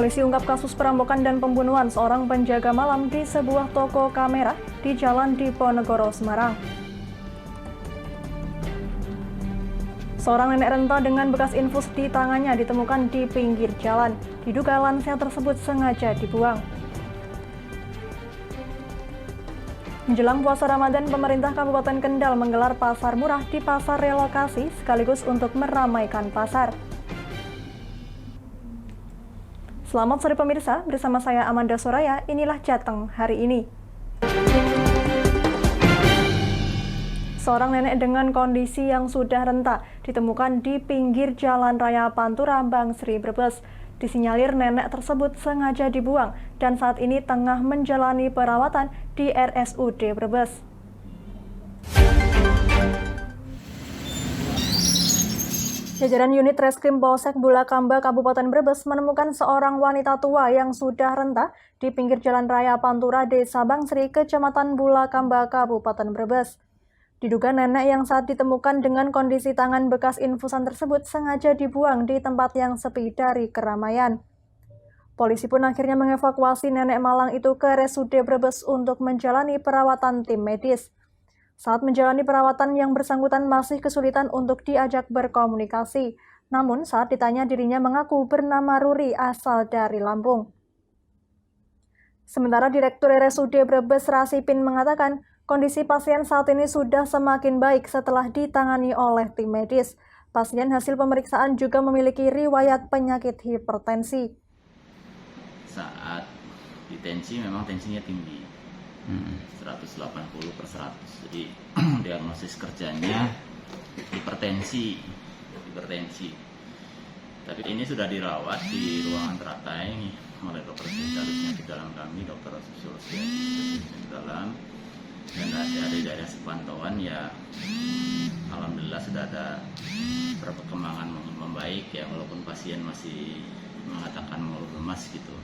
Polisi ungkap kasus perampokan dan pembunuhan seorang penjaga malam di sebuah toko kamera di Jalan Diponegoro, Semarang. Seorang nenek renta dengan bekas infus di tangannya ditemukan di pinggir jalan. Diduga lansia tersebut sengaja dibuang. Menjelang puasa Ramadan, pemerintah Kabupaten Kendal menggelar pasar murah di pasar relokasi sekaligus untuk meramaikan pasar. Selamat sore pemirsa, bersama saya Amanda Soraya, inilah Jateng hari ini. Seorang nenek dengan kondisi yang sudah renta ditemukan di pinggir Jalan Raya Pantura, Bangsri, Brebes. Disinyalir nenek tersebut sengaja dibuang dan saat ini tengah menjalani perawatan di RSUD Brebes. Jajaran unit Reskrim Polsek Bulakamba Kabupaten Brebes menemukan seorang wanita tua yang sudah renta di pinggir Jalan Raya Pantura, Desa Bangsri, Kecamatan Bulakamba, Kabupaten Brebes. Diduga nenek yang saat ditemukan dengan kondisi tangan bekas infusan tersebut sengaja dibuang di tempat yang sepi dari keramaian. Polisi pun akhirnya mengevakuasi nenek malang itu ke RSUD Brebes untuk menjalani perawatan tim medis. Saat menjalani perawatan, yang bersangkutan masih kesulitan untuk diajak berkomunikasi. Namun saat ditanya, dirinya mengaku bernama Ruri asal dari Lampung. Sementara Direktur RSUD Brebes Rasipin mengatakan, kondisi pasien saat ini sudah semakin baik setelah ditangani oleh tim medis. Pasien hasil pemeriksaan juga memiliki riwayat penyakit hipertensi. Saat ditensi memang tensinya tinggi. 180/100. Jadi diagnosis kerjanya hipertensi. Tapi ini sudah dirawat di ruangan teratai oleh dokter spesialisnya di dalam kami, dokter fisiologi di dalam, dan dari sepantauan ya alhamdulillah sudah ada perkembangan membaik ya, walaupun pasien masih mengatakan mau lemas gitu.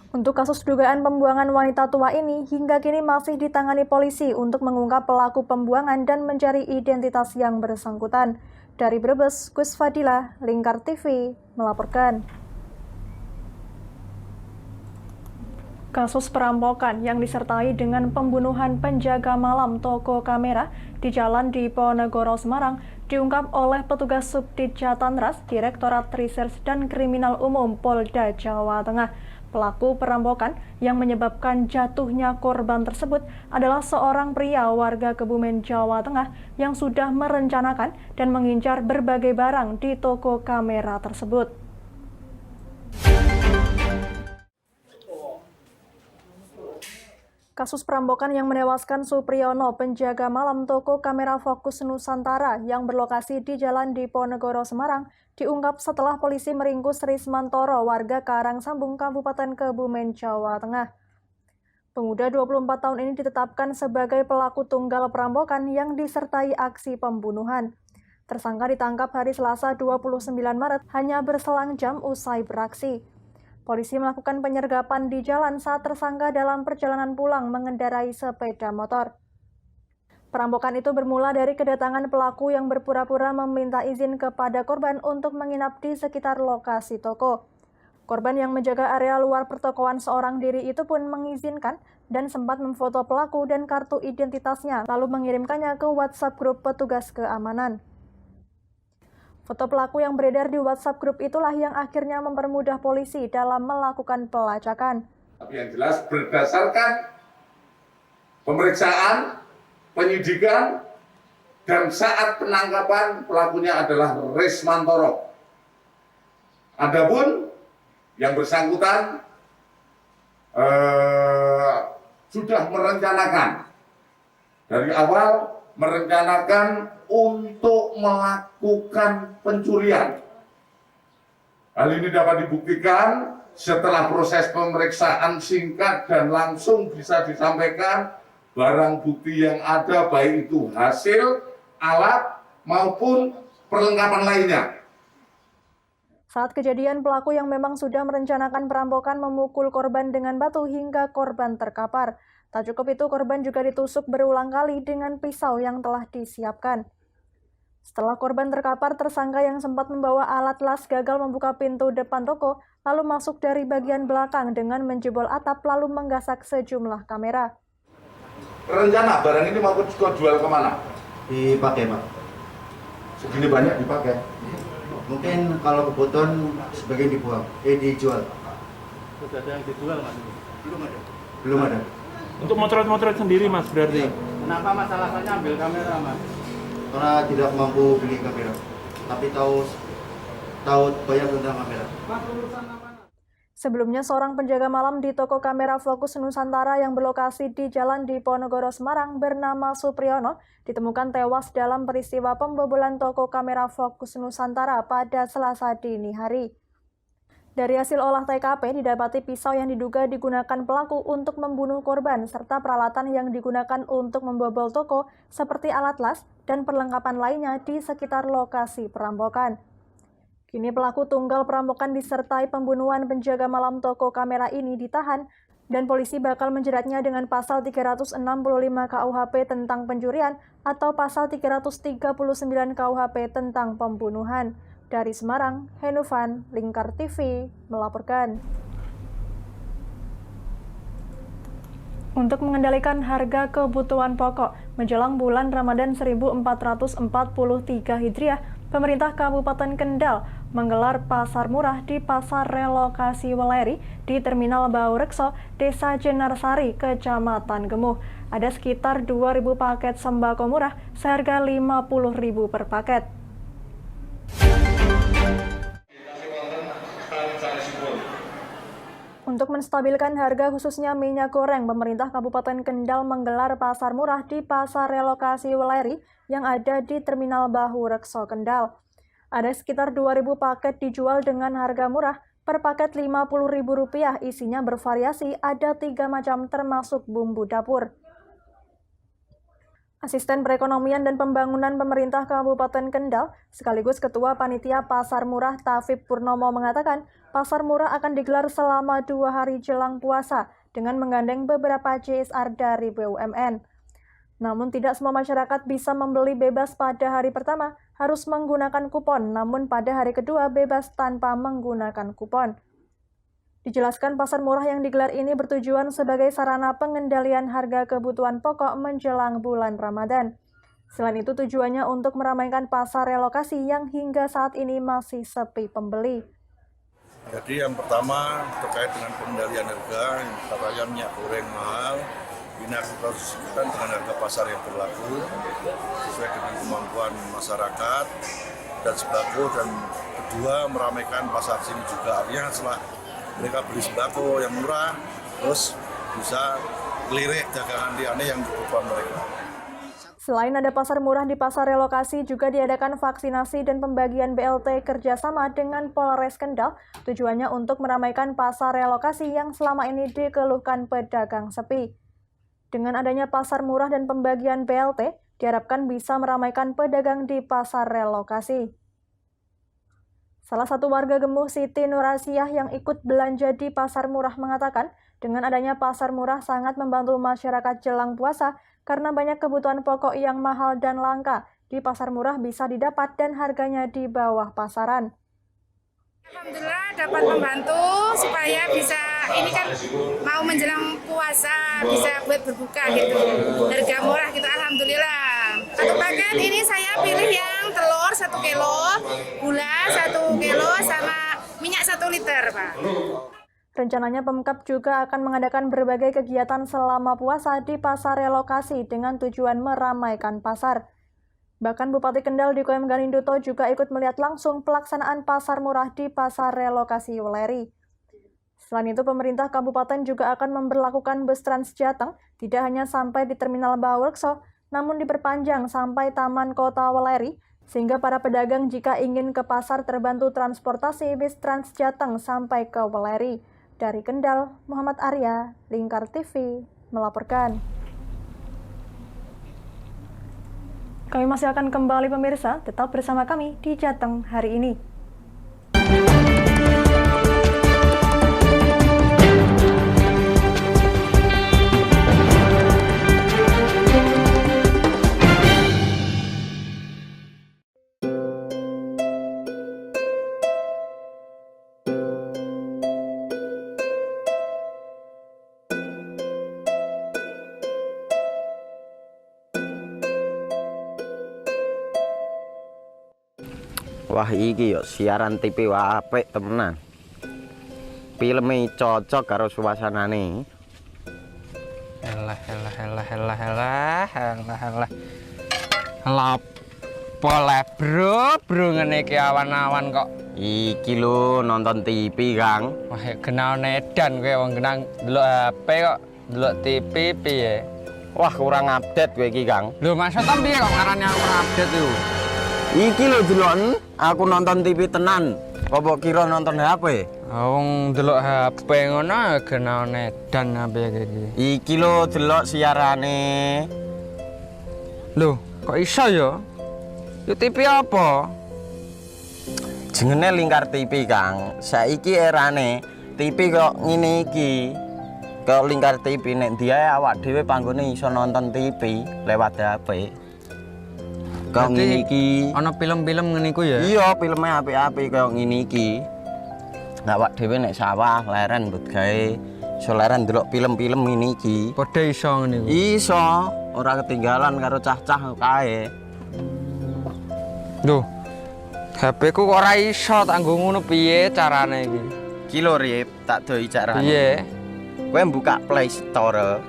Untuk kasus dugaan pembuangan wanita tua ini, hingga kini masih ditangani polisi untuk mengungkap pelaku pembuangan dan mencari identitas yang bersangkutan. Dari Brebes, Gus Fadila, Lingkar TV, melaporkan. Kasus perampokan yang disertai dengan pembunuhan penjaga malam toko kamera di Jalan Diponegoro, Semarang diungkap oleh petugas Subdit Jatantras, Direktorat Reserse dan Kriminal Umum Polda Jawa Tengah. Pelaku perampokan yang menyebabkan jatuhnya korban tersebut adalah seorang pria warga Kebumen, Jawa Tengah yang sudah merencanakan dan mengincar berbagai barang di toko kamera tersebut. Kasus perampokan yang menewaskan Supriyono, penjaga malam toko kamera Fokus Nusantara yang berlokasi di Jalan Diponegoro, Semarang, diungkap setelah polisi meringkus Rismantoro, warga Karangsambung, Kabupaten Kebumen, Jawa Tengah. Pemuda 24 tahun ini ditetapkan sebagai pelaku tunggal perampokan yang disertai aksi pembunuhan. Tersangka ditangkap hari Selasa 29 Maret hanya berselang jam usai beraksi. Polisi melakukan penyergapan di jalan saat tersangka dalam perjalanan pulang mengendarai sepeda motor. Perampokan itu bermula dari kedatangan pelaku yang berpura-pura meminta izin kepada korban untuk menginap di sekitar lokasi toko. Korban yang menjaga area luar pertokoan seorang diri itu pun mengizinkan dan sempat memfoto pelaku dan kartu identitasnya, lalu mengirimkannya ke WhatsApp grup petugas keamanan. Foto pelaku yang beredar di WhatsApp grup itulah yang akhirnya mempermudah polisi dalam melakukan pelacakan. Tapi yang jelas berdasarkan pemeriksaan, penyidikan, dan saat penangkapan pelakunya adalah Rismantoro. Adapun yang bersangkutan sudah merencanakan dari awal untuk melakukan pencurian. Hal ini dapat dibuktikan setelah proses pemeriksaan singkat dan langsung bisa disampaikan barang bukti yang ada, baik itu hasil, alat, maupun perlengkapan lainnya. Saat kejadian, pelaku yang memang sudah merencanakan perampokan memukul korban dengan batu hingga korban terkapar. Tak cukup itu, korban juga ditusuk berulang kali dengan pisau yang telah disiapkan. Setelah korban terkapar, tersangka yang sempat membawa alat las gagal membuka pintu depan toko, lalu masuk dari bagian belakang dengan menjebol atap lalu menggasak sejumlah kamera. Rencana barang ini mau kau jual kemana? Dipakai, Pak. Segini banyak dipakai. Mungkin kalau kebutuhan sebagian dijual. Sudah ada yang dijual mas? Belum ada. Untuk motret-motret sendiri mas berarti? Kenapa mas alasannya ambil kamera mas? Karena tidak mampu beli kamera. Tapi tahu banyak tentang kamera. Sebelumnya, seorang penjaga malam di toko kamera Fokus Nusantara yang berlokasi di Jalan Diponegoro, Semarang bernama Supriyono ditemukan tewas dalam peristiwa pembobolan toko kamera Fokus Nusantara pada Selasa dini hari. Dari hasil olah TKP didapati pisau yang diduga digunakan pelaku untuk membunuh korban serta peralatan yang digunakan untuk membobol toko seperti alat las dan perlengkapan lainnya di sekitar lokasi perampokan. Kini pelaku tunggal perampokan disertai pembunuhan penjaga malam toko kamera ini ditahan dan polisi bakal menjeratnya dengan pasal 365 KUHP tentang pencurian atau pasal 339 KUHP tentang pembunuhan. Dari Semarang, Henufan, Lingkar TV, melaporkan. Untuk mengendalikan harga kebutuhan pokok menjelang bulan Ramadan 1443 Hijriah, pemerintah Kabupaten Kendal menggelar pasar murah di Pasar Relokasi Weleri di Terminal Baurekso, Desa Jenarsari, Kecamatan Gemuh. Ada sekitar 2.000 paket sembako murah seharga Rp50.000 per paket. Untuk menstabilkan harga khususnya minyak goreng, pemerintah Kabupaten Kendal menggelar pasar murah di Pasar Relokasi Weleri yang ada di Terminal Baurekso, Kendal. Ada sekitar 2.000 paket dijual dengan harga murah, per paket Rp50.000, isinya bervariasi, ada 3 macam termasuk bumbu dapur. Asisten Perekonomian dan Pembangunan Pemerintah Kabupaten Kendal, sekaligus Ketua Panitia Pasar Murah Tafib Purnomo mengatakan, pasar murah akan digelar selama 2 hari jelang puasa dengan menggandeng beberapa CSR dari BUMN. Namun tidak semua masyarakat bisa membeli bebas pada hari pertama, harus menggunakan kupon, namun pada hari kedua bebas tanpa menggunakan kupon. Dijelaskan pasar murah yang digelar ini bertujuan sebagai sarana pengendalian harga kebutuhan pokok menjelang bulan Ramadan. Selain itu tujuannya untuk meramaikan pasar relokasi yang hingga saat ini masih sepi pembeli. Jadi yang pertama terkait dengan pengendalian harga, katanya minyak goreng mahal, ini akan kita sesuaikan dengan harga pasar yang berlaku sesuai dengan kemampuan masyarakat dan sembako, dan kedua meramaikan pasar sini juga, artinya setelah mereka beli sembako yang murah, terus bisa lirik dagangan liane yang kebutuhan mereka. Selain ada pasar murah di pasar relokasi, juga diadakan vaksinasi dan pembagian BLT kerjasama dengan Polres Kendal, tujuannya untuk meramaikan pasar relokasi yang selama ini dikeluhkan pedagang sepi. Dengan adanya pasar murah dan pembagian BLT, diharapkan bisa meramaikan pedagang di pasar relokasi. Salah satu warga Gemuh, Siti Nurasiah, yang ikut belanja di pasar murah mengatakan, dengan adanya pasar murah sangat membantu masyarakat jelang puasa karena banyak kebutuhan pokok yang mahal dan langka di pasar murah bisa didapat dan harganya di bawah pasaran. Alhamdulillah dapat membantu supaya bisa, ini kan mau menjelang puasa, bisa buat berbuka gitu. Harga murah gitu, alhamdulillah. Satu paket ini saya pilih yang telur 1 kilo, gula 1 kilo, sama minyak 1 liter, Pak. Rencananya Pemkab juga akan mengadakan berbagai kegiatan selama puasa di pasar relokasi dengan tujuan meramaikan pasar. Bahkan Bupati Kendal Diko M. Ganinduto juga ikut melihat langsung pelaksanaan pasar murah di pasar relokasi Weleri. Selain itu, pemerintah kabupaten juga akan memberlakukan bus Transjateng tidak hanya sampai di Terminal Baurekso, namun diperpanjang sampai Taman Kota Weleri, sehingga para pedagang jika ingin ke pasar terbantu transportasi bis Transjateng sampai ke Weleri. Dari Kendal, Muhammad Arya, Lingkar TV, melaporkan. Kami masih akan kembali pemirsa, tetap bersama kami di Jateng hari ini. Wah iki yo siaran TV apik temenan. Filme cocok karo suasanane. Elah. Lah bro ngene iki awan-awan kok. Iki lho nonton TV, Kang. Wah, kenal nedan kowe wong kenang delok HP kok delok TV piye? Wah, kurang update kowe iki, Kang. Lho, maksudnya piye kok ngarani aku update itu? Iki lho delok aku nonton TV tenan. Apa kira nonton HP? Wong delok HP ngono kenal nedan apa iki. Iki lho delok siarane. Lho, kok iso ya? Yo TV apa? Jenenge Lingkar TV, Kang. Saiki erane TV kok ngene iki. Kok Lingkar TV nek diae awak dhewe panggone iso nonton TV lewat HP. Kok ngene iki. Ana film-film ngene iku ya? Iya, filme apik-apik kaya ngene iki. Nah, awak dhewe nek sawah leren mbut gawe iso leren ndelok film-film ngene iki. Padha iso ngene iku. Iso, ora ketinggalan karo cah-cah kae. Duh. HP ku kok ora iso tak nggo ngono piye carane iki? Ki lho Rip, tak doi carane. Piye? Kowe buka Play Store.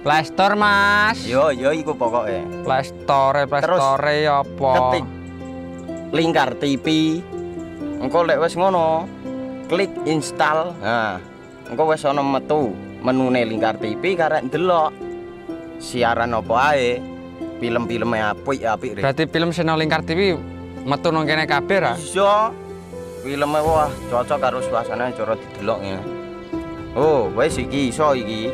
Play Store, Mas. Yo iku pokoke. Play Store apa? Ketik Lingkar TV. Engko lek wis ngono, klik install. Nah, engko wis ana metu menune Lingkar TV karek ndelok siaran apa ae. Film-filme apik-apik. Berarti film channel Lingkar TV metu nang kene kabeh ra? Iso. Filme wah cocok karo suasana cara didelok ngene. Oh, wis iki iso iki.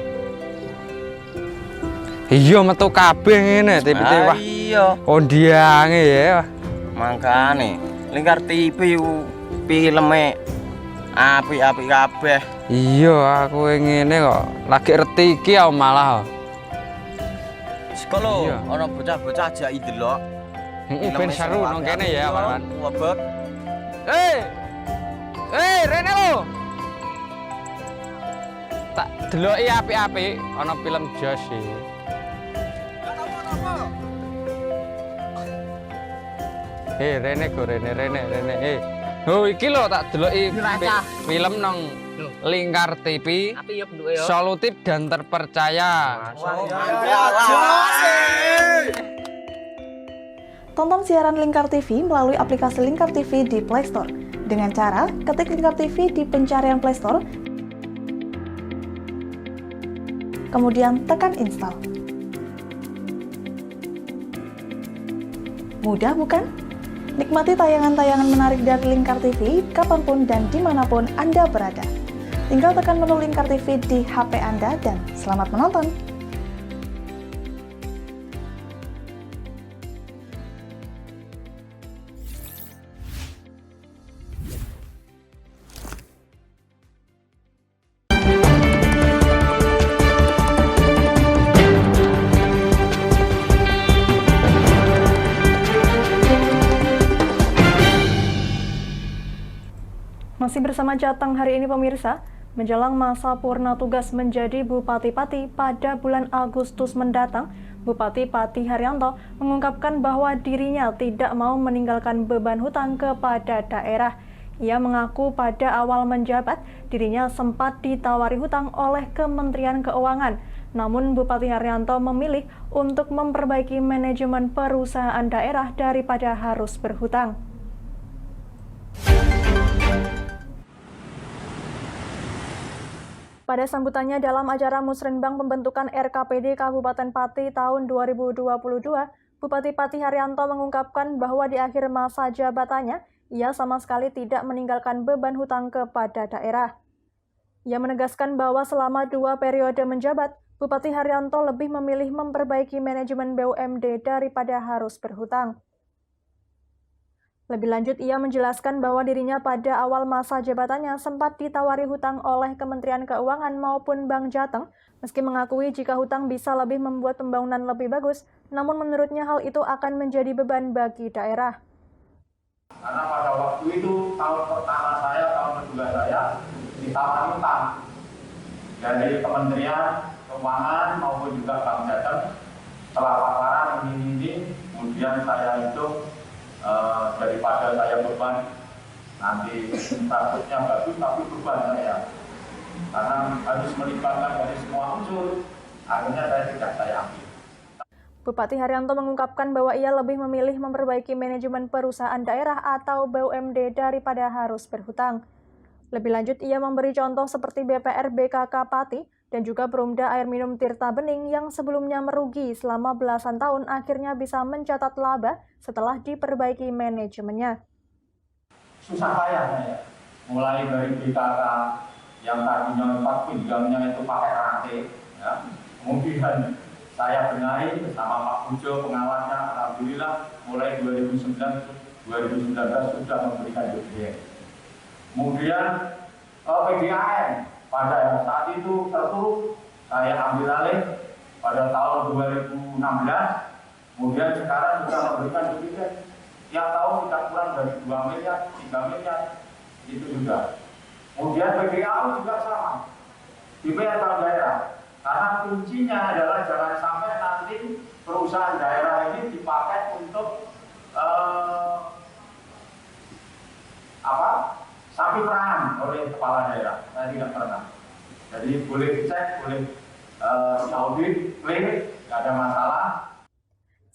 Iya metu kabeh ngene TV wah. Iya. Ondiange ya. Mangkane Lingkar TV filme apik-apik kabeh. Iya, aku ngene kok. Lagi reti iki aku malah. Sekolah ana bocah-bocah ajak ndelok. Heeh, ben seru nang kene ya, kawan. Wabek. Rene lo. Tak deloki apik-apik ana film Josh iki. Rene go Rene. Oh iki lho tak deloki film nang Lingkar TV. Solutif dan terpercaya. Tonton siaran Lingkar TV melalui aplikasi Lingkar TV di Play Store. Dengan cara ketik Lingkar TV di pencarian Play Store, kemudian tekan install. Mudah bukan? Nikmati tayangan-tayangan menarik dari Lingkar TV kapanpun dan dimanapun Anda berada. Tinggal tekan menu Lingkar TV di HP Anda dan selamat menonton! Masih bersama Jateng hari ini pemirsa, menjelang masa purna tugas menjadi Bupati Pati pada bulan Agustus mendatang, Bupati Pati Haryanto mengungkapkan bahwa dirinya tidak mau meninggalkan beban hutang kepada daerah. Ia mengaku pada awal menjabat, dirinya sempat ditawari hutang oleh Kementerian Keuangan. Namun Bupati Haryanto memilih untuk memperbaiki manajemen perusahaan daerah daripada harus berhutang. Pada sambutannya dalam acara Musrenbang pembentukan RKPD Kabupaten Pati tahun 2022, Bupati Pati Haryanto mengungkapkan bahwa di akhir masa jabatannya, ia sama sekali tidak meninggalkan beban hutang kepada daerah. Ia menegaskan bahwa selama 2 periode menjabat, Bupati Haryanto lebih memilih memperbaiki manajemen BUMD daripada harus berhutang. Lebih lanjut, ia menjelaskan bahwa dirinya pada awal masa jabatannya sempat ditawari hutang oleh Kementerian Keuangan maupun Bank Jateng, meski mengakui jika hutang bisa lebih membuat pembangunan lebih bagus, namun menurutnya hal itu akan menjadi beban bagi daerah. Karena pada waktu itu, tahun pertama saya, tahun kedua saya, ditawari hutang dari Kementerian Keuangan maupun juga Bank Jateng. Setelah paparan ini, kemudian saya itu daripada saya beban nanti statusnya bagus tapi beban saya, karena harus melibatkan dari semua unsur, akhirnya tidak saya ambil. Bupati Haryanto mengungkapkan bahwa ia lebih memilih memperbaiki manajemen perusahaan daerah atau BUMD daripada harus berhutang. Lebih lanjut, ia memberi contoh seperti BPR BKK Pati dan juga Perumda Air Minum Tirta Bening yang sebelumnya merugi selama belasan tahun akhirnya bisa mencatat laba setelah diperbaiki manajemennya. Susah payah saya, mulai dari BKK yang tadinya 4 pinggangnya itu pakai rantai, ya. Kemudian saya benahi bersama Pak Pujo pengawasnya, alhamdulillah mulai 2019 sudah memberikan dividen. Kemudian PDAM pada saat itu terpuruk, saya ambil alih pada tahun 2016, kemudian sekarang sudah memberikan dividen tiap tahun tidak kurang dari 2 miliar, 3 miliar, itu juga. Kemudian PDAU juga sama, dibayar bank daerah. Karena kuncinya adalah jangan sampai nanti perusahaan daerah ini dipakai untuk sapi perah oleh kepala daerah. Saya tidak pernah. Jadi boleh dicek, boleh diaudit, clear, tidak ada masalah.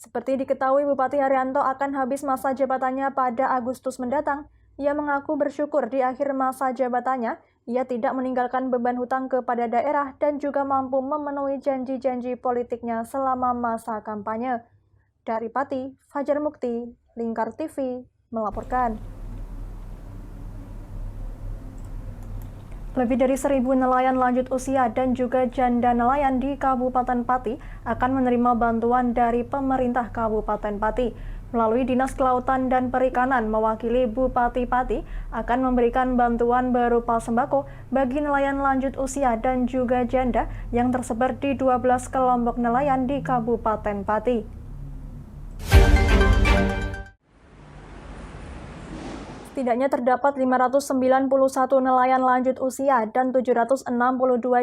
Seperti diketahui, Bupati Haryanto akan habis masa jabatannya pada Agustus mendatang. Ia mengaku bersyukur di akhir masa jabatannya, ia tidak meninggalkan beban hutang kepada daerah dan juga mampu memenuhi janji-janji politiknya selama masa kampanye. Dari Pati, Fajar Mukti, Lingkar TV, melaporkan. Lebih dari 1.000 nelayan lanjut usia dan juga janda nelayan di Kabupaten Pati akan menerima bantuan dari pemerintah Kabupaten Pati. Melalui Dinas Kelautan dan Perikanan mewakili Bupati Pati akan memberikan bantuan berupa sembako bagi nelayan lanjut usia dan juga janda yang tersebar di 12 kelompok nelayan di Kabupaten Pati. Setidaknya terdapat 591 nelayan lanjut usia dan 762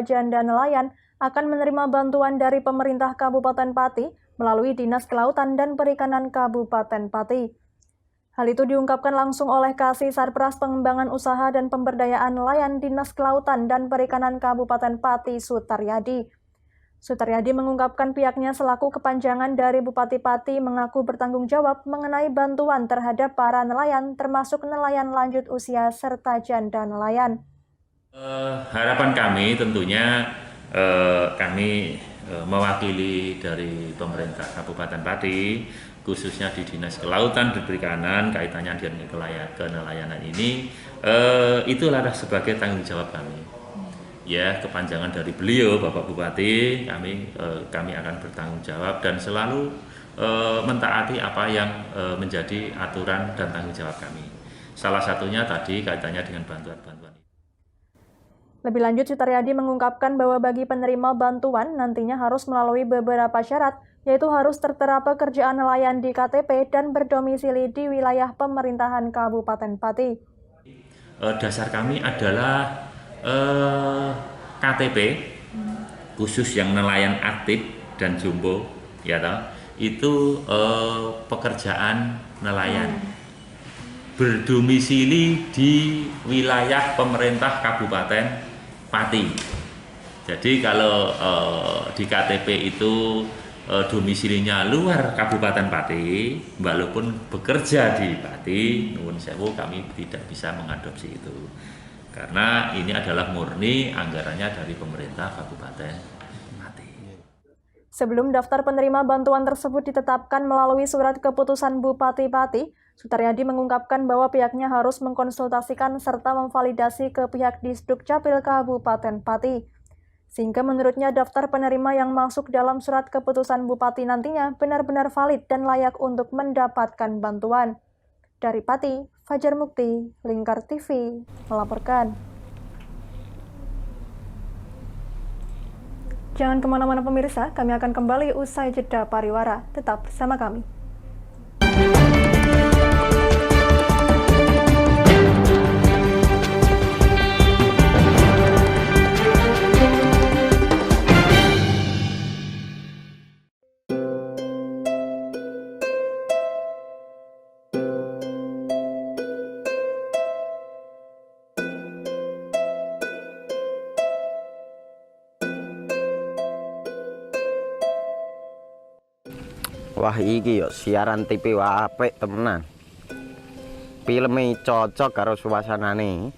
janda nelayan akan menerima bantuan dari pemerintah Kabupaten Pati melalui Dinas Kelautan dan Perikanan Kabupaten Pati. Hal itu diungkapkan langsung oleh Kasih Sarpras Pengembangan Usaha dan Pemberdayaan Nelayan Dinas Kelautan dan Perikanan Kabupaten Pati, Sutaryadi. Sutaryadi mengungkapkan pihaknya selaku kepanjangan dari Bupati Pati mengaku bertanggung jawab mengenai bantuan terhadap para nelayan termasuk nelayan lanjut usia serta janda nelayan. Harapan kami tentunya kami mewakili dari pemerintah Kabupaten Pati khususnya di Dinas Kelautan dan Perikanan kaitannya dengan kenelayanan ini itulah sebagai tanggung jawab kami. Ya, kepanjangan dari beliau Bapak Bupati, kami akan bertanggung jawab dan selalu mentaati apa yang menjadi aturan dan tanggung jawab kami. Salah satunya tadi kaitannya dengan bantuan-bantuan. Lebih lanjut, Sutaryadi mengungkapkan bahwa bagi penerima bantuan nantinya harus melalui beberapa syarat, yaitu harus tertera pekerjaan nelayan di KTP dan berdomisili di wilayah pemerintahan Kabupaten Pati. Dasar kami adalah KTP khusus yang nelayan aktif dan jumbo, ya toh, itu pekerjaan nelayan berdomisili di wilayah pemerintah Kabupaten Pati. Jadi kalau di KTP itu domisilinya luar Kabupaten Pati, walaupun bekerja di Pati, nuwun sewu kami tidak bisa mengadopsi itu. Karena ini adalah murni anggarannya dari pemerintah Kabupaten Pati. Sebelum daftar penerima bantuan tersebut ditetapkan melalui surat keputusan Bupati Pati, Sutaryadi mengungkapkan bahwa pihaknya harus mengkonsultasikan serta memvalidasi ke pihak Disdukcapil Kabupaten Pati. Sehingga menurutnya daftar penerima yang masuk dalam surat keputusan Bupati nantinya benar-benar valid dan layak untuk mendapatkan bantuan. Dari Pati, Fajar Mukti, Lingkar TV, melaporkan. Jangan kemana-mana pemirsa, kami akan kembali usai jeda pariwara. Tetap bersama kami. Wah iki yo siaran TV apik temenan. Filme cocok karo suasanane.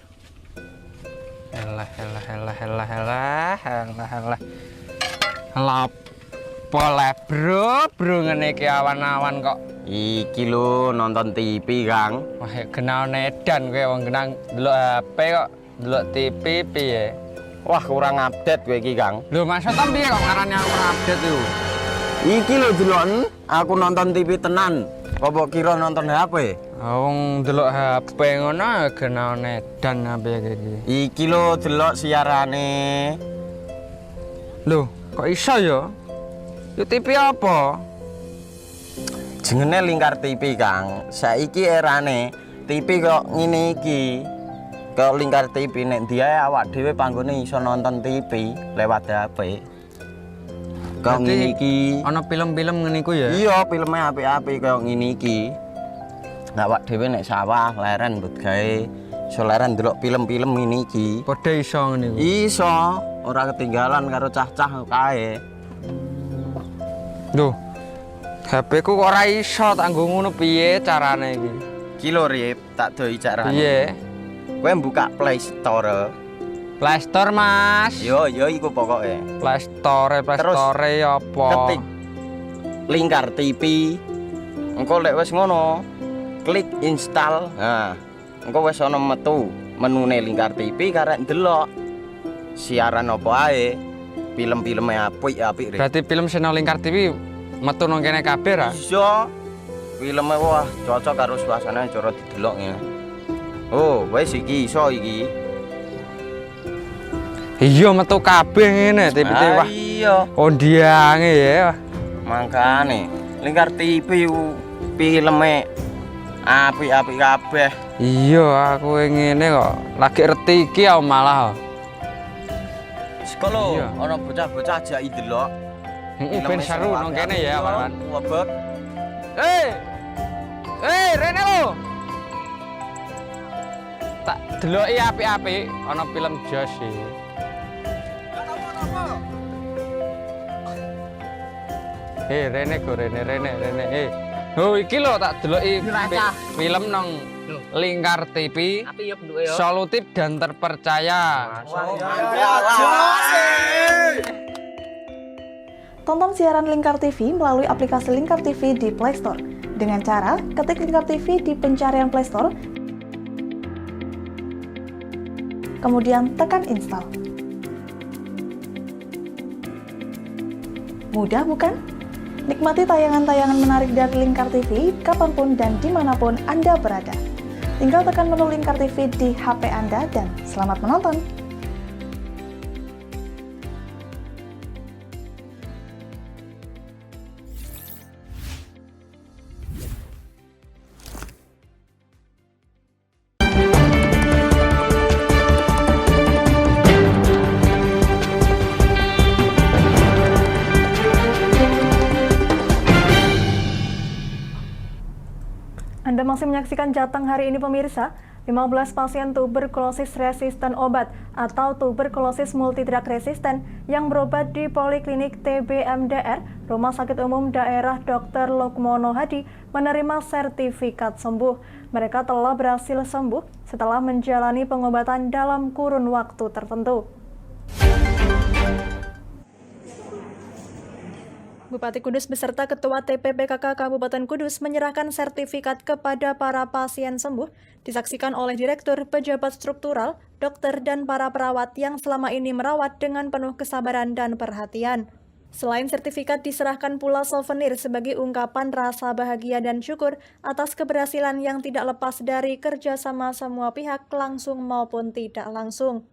Elah. Boleh bro ngene iki awan-awan kok. Iki lho nonton TV, Kang. Wah, kenal nedan kowe wong genang delok HP kok delok TV piye? Wah, kurang update kowe iki, Kang. Lho, maksudnya piye kok ngarani aku update itu? Iki lho deloken, aku nonton TV tenan. Apa kira nonton HP? Wong delok HP ngono kenal nedan apa iki. Iki lho delok siarane. Lho, kok iso ya? Yo TV apa? Jenenge Lingkar TV, Kang. Saiki erane TV kok ngene iki. Kok Lingkar TV nek dia awak dhewe panggone iso nonton TV lewat HP. Kok ngene iki. Ana film-film ngene iku ya? Iya, filme apik-apik kaya ngene iki. Awak dhewe nek sawah leren mbut gawe iso leren ndelok film-film ngene iki. Padha iso ngene iku. Iso, ora ketinggalan karo cah-cah kae. Lho, HP ku kok ora iso tak nggo ngono piye carane iki? Iki lho Rip, tak doi carane. Piye? Kowe buka Play Store. Play Store, Mas. Yo iku pokoke. Play Store apa? Ketik Lingkar TV. Engko lek wis ngono, klik install. Nah, engko wis ana metu menune Lingkar TV karek ndelok siaran apa ae. Film-filme apik-apik. Berarti film channel Lingkar TV metu nang kene kabeh ra? Iso. Filme wah cocok karo suasana cara didelok ngene. Oh, wis iki iso iki. Iya metu kabeh ngene TV wah. Iya. Ondiange ya. Mangkane Lingkar TV filme apik-apik kabeh. Iya, aku ngene kok lagi reti iki malah. Sekolo ana bocah-bocah jaki delok. Heeh, ben seru nang kene ya, kawan. Wabek. Rene lo. Tak deloki apik-apik ana film Jos iki. Rene go Rene. Oh iki lho tak deloki film nang Lingkar TV. Solutif dan terpercaya. Tonton siaran Lingkar TV melalui aplikasi Lingkar TV di Play Store. Dengan cara ketik Lingkar TV di pencarian Play Store, kemudian tekan install. Mudah bukan? Nikmati tayangan-tayangan menarik dari Lingkar TV kapanpun dan dimanapun Anda berada. Tinggal tekan menu Lingkar TV di HP Anda dan selamat menonton! Anda masih menyaksikan Jateng hari ini pemirsa. 15 pasien tuberkulosis resisten obat atau tuberkulosis multidrug resisten yang berobat di Poliklinik TBMDR, Rumah Sakit Umum Daerah Dr. Lukmono Hadi, menerima sertifikat sembuh. Mereka telah berhasil sembuh setelah menjalani pengobatan dalam kurun waktu tertentu. Bupati Kudus beserta Ketua TPPKK Kabupaten Kudus menyerahkan sertifikat kepada para pasien sembuh, disaksikan oleh Direktur, pejabat struktural, dokter, dan para perawat yang selama ini merawat dengan penuh kesabaran dan perhatian. Selain sertifikat, diserahkan pula souvenir sebagai ungkapan rasa bahagia dan syukur atas keberhasilan yang tidak lepas dari kerjasama semua pihak langsung maupun tidak langsung.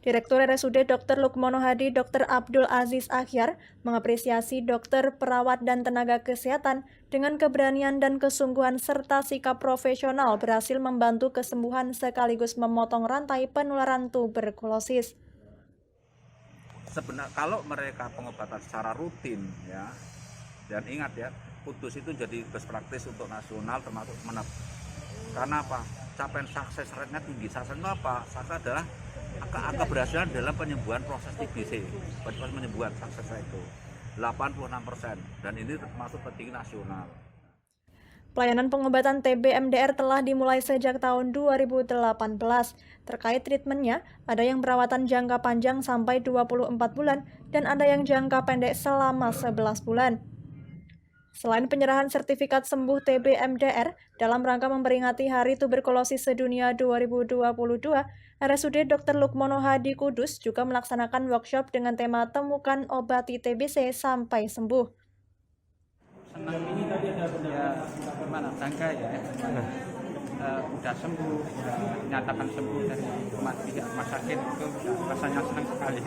Direktur RSUD Dr. Lukmono Hadi, Dr. Abdul Aziz Akhyar, mengapresiasi dokter, perawat, dan tenaga kesehatan dengan keberanian dan kesungguhan serta sikap profesional berhasil membantu kesembuhan sekaligus memotong rantai penularan tuberkulosis. Sebenarnya kalau mereka pengobatan secara rutin ya, dan ingat ya, Kudus itu jadi best practice untuk nasional termasuk menep. Karena apa? Capaian sukses rate-nya tinggi. Suksesnya apa? Sukses adalah angka keberhasilan dalam penyembuhan proses TBC, proses penyembuhan sukses itu. 86%, dan ini termasuk penting nasional. Pelayanan pengobatan TB MDR telah dimulai sejak tahun 2018. Terkait treatmentnya, ada yang perawatan jangka panjang sampai 24 bulan dan ada yang jangka pendek selama 11 bulan. Selain penyerahan sertifikat sembuh TB MDR, dalam rangka memperingati Hari Tuberkulosis Sedunia 2022, RSUD Dr. Lukmono Hadi Kudus juga melaksanakan workshop dengan tema Temukan Obati TBC Sampai Sembuh. Senang ini tadi ada gimana bangga ya, udah sembuh, nyatakan sembuh dari rumah sakit, itu rasanya senang sekali.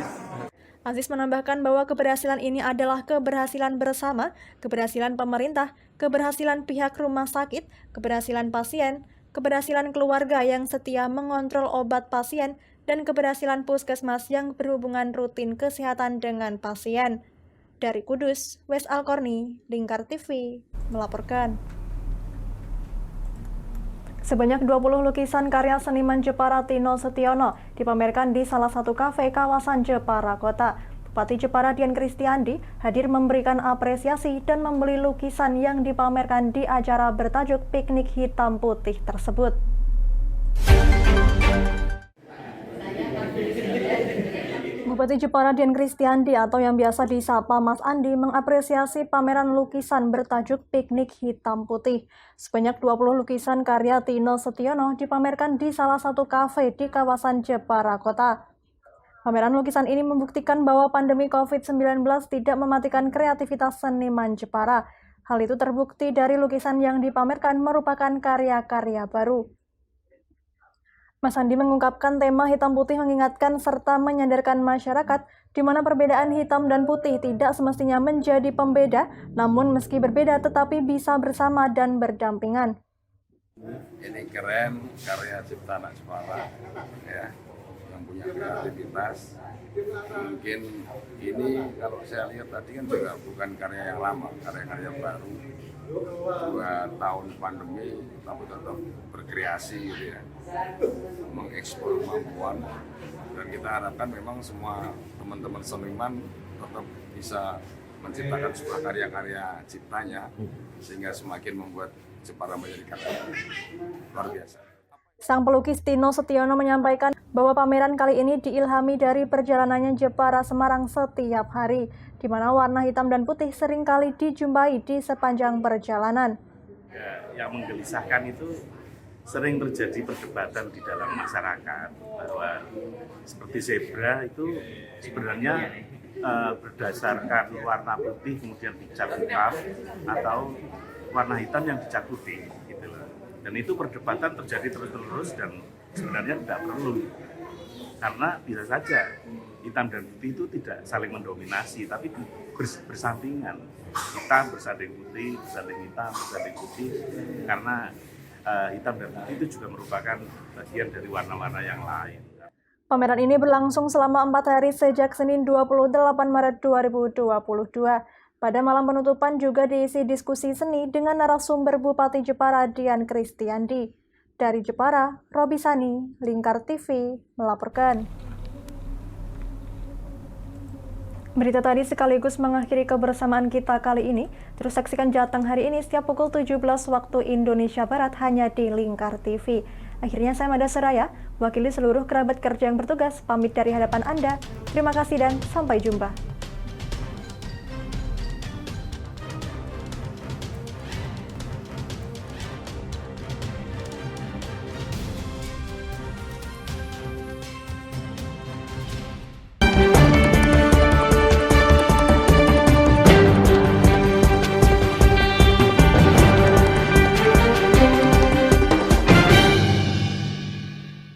Aziz menambahkan bahwa keberhasilan ini adalah keberhasilan bersama, keberhasilan pemerintah, keberhasilan pihak rumah sakit, keberhasilan pasien, keberhasilan keluarga yang setia mengontrol obat pasien, dan keberhasilan puskesmas yang berhubungan rutin kesehatan dengan pasien. Dari Kudus, Wes Alkorni, Lingkar TV, melaporkan. Sebanyak 20 lukisan karya seniman Jepara Tino Setiono dipamerkan di salah satu kafe kawasan Jepara Kota. Bupati Jepara Dian Kristiandi hadir memberikan apresiasi dan membeli lukisan yang dipamerkan di acara bertajuk Piknik Hitam Putih tersebut. Bupati Jepara Dian Kristiandi atau yang biasa disapa Mas Andi mengapresiasi pameran lukisan bertajuk Piknik Hitam Putih. Sebanyak 20 lukisan karya Tino Setiono dipamerkan di salah satu kafe di kawasan Jepara Kota. Pameran lukisan ini membuktikan bahwa pandemi COVID-19 tidak mematikan kreativitas seniman Jepara. Hal itu terbukti dari lukisan yang dipamerkan merupakan karya-karya baru. Mas Andi mengungkapkan tema hitam putih mengingatkan serta menyadarkan masyarakat di mana perbedaan hitam dan putih tidak semestinya menjadi pembeda, namun meski berbeda tetapi bisa bersama dan berdampingan. Ini keren, karya cipta anak Jepara, ya, yang punya kreativitas. Mungkin ini kalau saya lihat tadi kan juga bukan karya yang lama, karya-karya baru. 2 tahun pandemi, tapi tetap berkreasi gitu ya, mengekspor kemampuan, dan kita harapkan memang semua teman-teman seniman tetap bisa menciptakan sebuah karya-karya ciptanya sehingga semakin membuat Jepara menjadi karya luar biasa. Sang pelukis Tino Setiono menyampaikan bahwa pameran kali ini diilhami dari perjalanannya Jepara Semarang setiap hari, di mana warna hitam dan putih seringkali dijumpai di sepanjang perjalanan. Yang menggelisahkan itu sering terjadi perdebatan di dalam masyarakat bahwa seperti zebra itu sebenarnya berdasarkan warna putih kemudian dicap hitam atau warna hitam yang dicap putih gitu loh. Dan itu perdebatan terjadi terus-terus dan sebenarnya tidak perlu, karena bisa saja hitam dan putih itu tidak saling mendominasi tapi bersampingan, hitam bersanding putih, bersanding hitam, bersanding putih, karena hitam dan putih itu juga merupakan bagian dari warna-warna yang lain. Pameran ini berlangsung selama 4 hari sejak Senin 28 Maret 2022. Pada malam penutupan juga diisi diskusi seni dengan narasumber Bupati Jepara Dian Kristiandi. Dari Jepara, Robi Sani, Lingkar TV, melaporkan. Berita tadi sekaligus mengakhiri kebersamaan kita kali ini. Terus saksikan Jateng hari ini setiap pukul 17 waktu Indonesia Barat hanya di Lingkar TV. Akhirnya saya Mada Seraya, wakili seluruh kerabat kerja yang bertugas, pamit dari hadapan Anda. Terima kasih dan sampai jumpa.